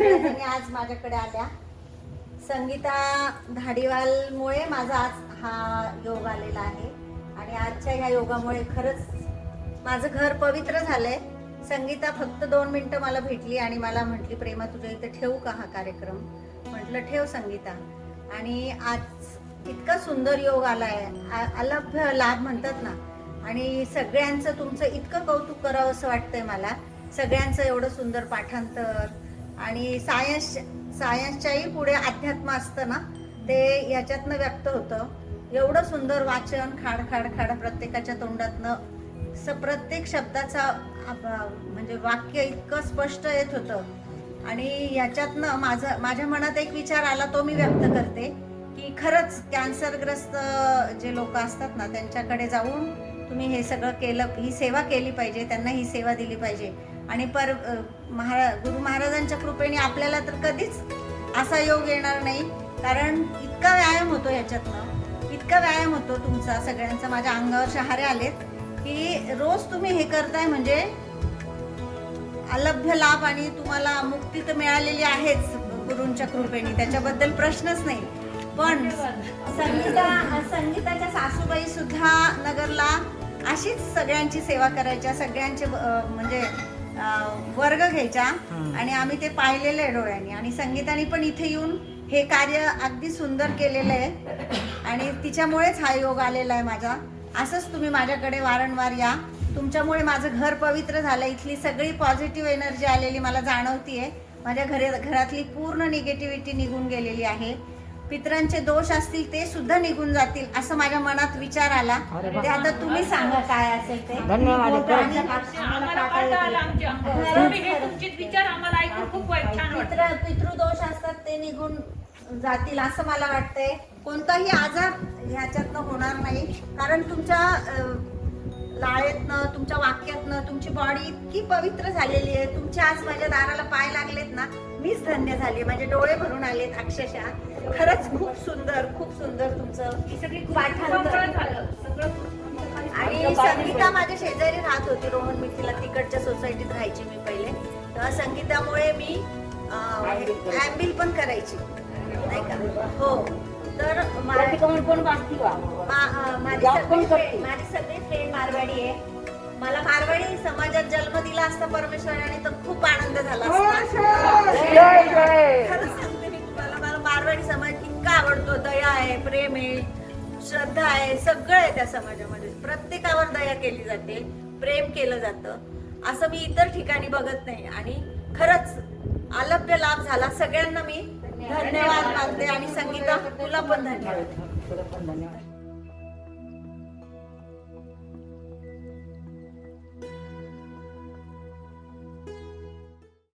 सगळ्याजणी आज माझ्याकडे आल्या. संगीता धाडीवालमुळे माझा आज हा योग आलेला आहे आणि आजच्या ह्या योगामुळे खरंच माझं घर पवित्र झालंय. संगीता फक्त 2 मिनिटं मला भेटली आणि मला म्हटली, प्रेमा तुझ्या इथे ठेवू का हा कार्यक्रम? म्हटलं ठेव संगीता. आणि आज इतका सुंदर योग आलाय, अलभ्य लाभ म्हणतात ना. आणि सगळ्यांचं तुमचं इतकं कौतुक करावं असं वाटतंय मला. सगळ्यांचं एवढं सुंदर पाठांतर आणि सायन्सच्याही पुढे अध्यात्म असतं ना, ते याच्यातनं व्यक्त होतं. एवढं सुंदर वाचन, खाड खाड खाड प्रत्येकाच्या तोंडातनं प्रत्येक शब्दाचा म्हणजे वाक्य इतकं स्पष्ट येत होतं. आणि याच्यातनं माझ्या मनात एक विचार आला, तो मी व्यक्त करते की खरंच कॅन्सरग्रस्त जे लोक असतात ना, त्यांच्याकडे जाऊन तुम्ही हे सगळं केलं, ही सेवा केली पाहिजे, त्यांना ही सेवा दिली पाहिजे. आणि गुरु महाराजांच्या कृपेने आपल्याला तर कधीच असा योग येणार नाही, कारण इतका व्यायाम होतो ह्याच्यातनं, इतका व्यायाम होतो तुमचा सगळ्यांचा. माझ्या अंगावर शहारे आलेत की रोज तुम्ही हे करताय म्हणजे अलभ्य लाभ आणि तुम्हाला मुक्ती तर मिळालेली आहेच गुरूंच्या कृपेने, त्याच्याबद्दल प्रश्नच नाही. पण संगीताच्या सासूबाई सुद्धा नगरला अशीच सगळ्यांची सेवा करायच्या, सगळ्यांचे म्हणजे वर्ग घ्यायच्या आणि आम्ही ते पाहिलेलं आहे डोळ्यांनी. आणि संगीताने पण इथे येऊन हे कार्य अगदी सुंदर केलेलं आहे आणि तिच्यामुळेच हा योग आलेला आहे माझा. असंच तुम्ही माझ्याकडे वारंवार या. तुमच्यामुळे माझं घर पवित्र झालं. इथली सगळी पॉझिटिव्ह एनर्जी आलेली मला जाणवतीये. माझ्या घरातली पूर्ण निगेटिव्हिटी निघून गेलेली आहे. पितरांचे दोष असतील ते सुद्धा निघून जातील असं माझ्या मनात विचार आला. ते आता तुम्ही सांगा काय असेल ते. धन्यवाद. पितृदोष असतात ते निघून जातील असं मला वाटतंय. कोणताही आजार ह्याच्यातनं होणार नाही, कारण तुमच्या लाळेतनं, तुमच्या वाक्यातनं तुमची बॉडी इतकी पवित्र झालेली आहे. तुमच्या आज माझ्या दाराला पाय लागलेत ना, मीच धन्य झाली. माझे डोळे भरून आलेत अक्षरशः. खरंच खूप सुंदर तुमचं पाठांतर. आणि संगीता माझ्या शेजारी राहत होती, रोहन मिठीला, तिकडच्या सोसायटीत राहायची मी पहिले. तेव्हा संगीतामुळे मी ॲम्बिल पण करायची नाही का. हो, तर माझी सगळी फ्रेंड मारवाडी आहे. मला मारवाडी समाजात जन्म दिला असता परमेश्वराने तर खूप आनंद झाला असता. खरंच सांगते मी तुम्हाला, मला मारवाडी समाज इतका आवडतो. दया आहे, प्रेम आहे, श्रद्धा आहे, सगळं आहे त्या समाजामध्ये. प्रत्येकावर दया केली जाते, प्रेम केलं जातं, असं मी इतर ठिकाणी बघत नाही. आणि खरंच अलभ्य लाभ झाला. सगळ्यांना मी धन्यवाद मानते. आणि संगीता तुला पण धन्यवाद.